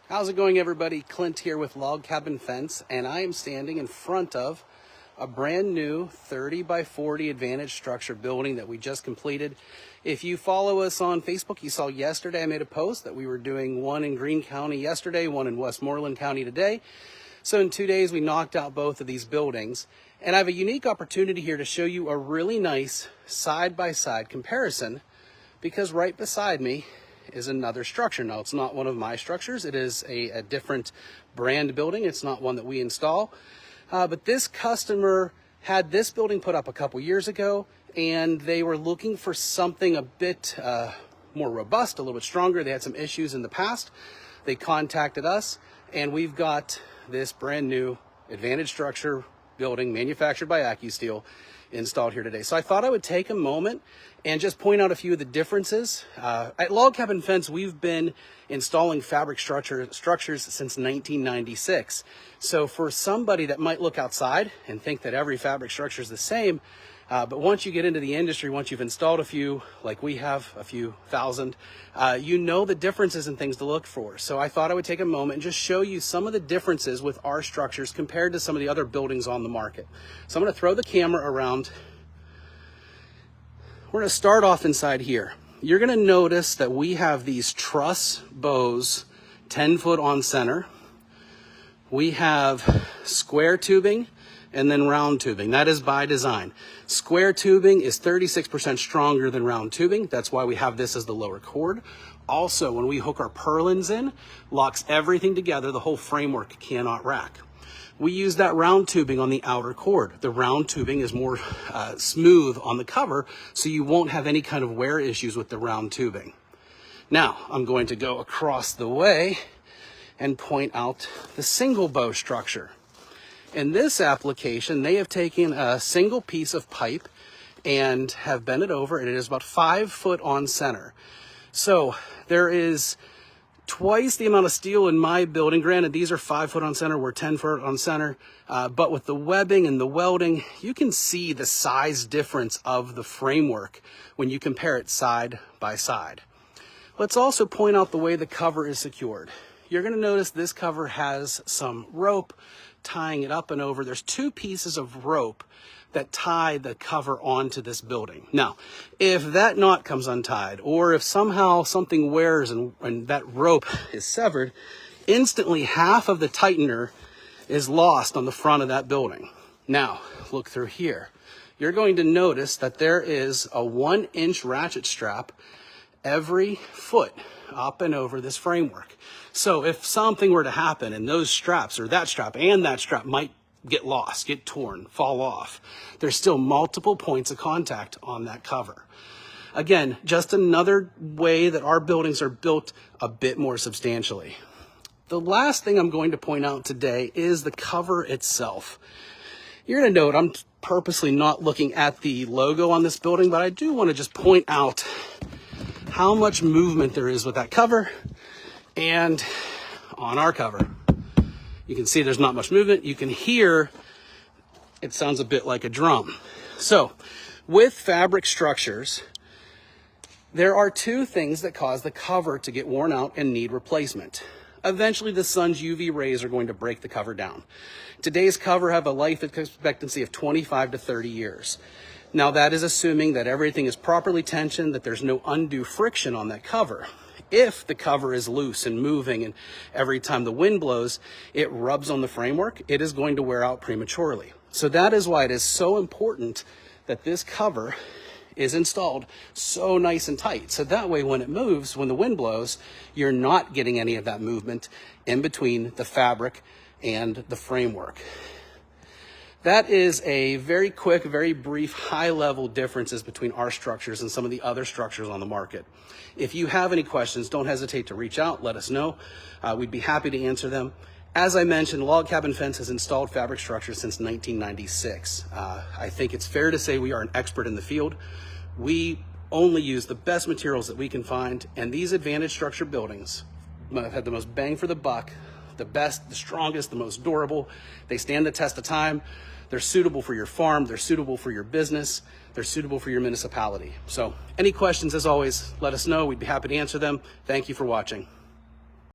How's it going, everybody? Clint here with Log Cabin Fence, and I am standing in front of a brand new 30 by 40 Advantage structure building that we just completed. If you follow us on Facebook, you saw yesterday I made a post that we were doing one in Greene County yesterday, one in Westmoreland County today. So in 2 days, we knocked out both of these buildings. And I have a unique opportunity here to show you a really nice side-by-side comparison, because right beside me is another structure. Now, it's not one of my structures. It is a different brand building. It's not one that we install. But this customer had this building put up a couple years ago, and they were looking for something a bit more robust, a little bit stronger. They had some issues in the past. They contacted us, and we've got this brand new Advantage structure building manufactured by Accu-Steel installed here today. So I thought I would take a moment and just point out a few of the differences. At Log Cabin Fence, we've been installing fabric structures since 1996. So for somebody that might look outside and think that every fabric structure is the same, but once you get into the industry, once you've installed a few, like we have, a few thousand, you know the differences and things to look for. So I thought I would take a moment and just show you some of the differences with our structures compared to some of the other buildings on the market. So I'm going to throw the camera around. We're going to start off inside here. You're going to notice that we have these truss bows, 10 foot on center. We have square tubing and then round tubing. That is by design. Square tubing is 36% stronger than round tubing. That's why we have this as the lower cord. Also, when we hook our purlins in, locks everything together. The whole framework cannot rack. We use that round tubing on the outer cord. The round tubing is more smooth on the cover, so you won't have any kind of wear issues with the round tubing. Now, I'm going to go across the way and point out the single bow structure. In this application, they have taken a single piece of pipe and have bent it over, and it is about 5 foot on center. So there is twice the amount of steel in my building. Granted, these are 5 foot on center, we're 10 foot on center, but with the webbing and the welding, you can see the size difference of the framework when you compare it side by side. Let's also point out the way the cover is secured. You're going to notice this cover has some rope tying it up and over. There's 2 pieces of rope that tie the cover onto this building. Now, if that knot comes untied, or if somehow something wears and that rope is severed, instantly half of the tightener is lost on the front of that building. Now, look through here. You're going to notice that there is a 1-inch ratchet strap every foot up and over this framework. So if something were to happen and those straps, or that strap and that strap, might get lost, get torn, fall off, there's still multiple points of contact on that cover. Again, just another way that our buildings are built a bit more substantially. The last thing I'm going to point out today is the cover itself. You're going to note I'm purposely not looking at the logo on this building, but I do want to just point out how much movement there is with that cover and on our cover. You can see there's not much movement. You can hear it sounds a bit like a drum. So with fabric structures, there are 2 things that cause the cover to get worn out and need replacement. Eventually, the sun's UV rays are going to break the cover down. Today's cover have a life expectancy of 25 to 30 years. Now, that is assuming that everything is properly tensioned, that there's no undue friction on that cover. If the cover is loose and moving, and every time the wind blows, it rubs on the framework, it is going to wear out prematurely. So that is why it is so important that this cover is installed so nice and tight. So that way, when it moves, when the wind blows, you're not getting any of that movement in between the fabric and the framework. That is a very quick, very brief, high-level differences between our structures and some of the other structures on the market. If you have any questions, don't hesitate to reach out, let us know. We'd be happy to answer them. As I mentioned, Log Cabin Fence has installed fabric structures since 1996. I think it's fair to say we are an expert in the field. We only use the best materials that we can find, and these Advantage structure buildings have had the most bang for the buck, the best, the strongest, the most durable. They stand the test of time. They're suitable for your farm. They're suitable for your business. They're suitable for your municipality. So any questions, as always, let us know. We'd be happy to answer them. Thank you for watching.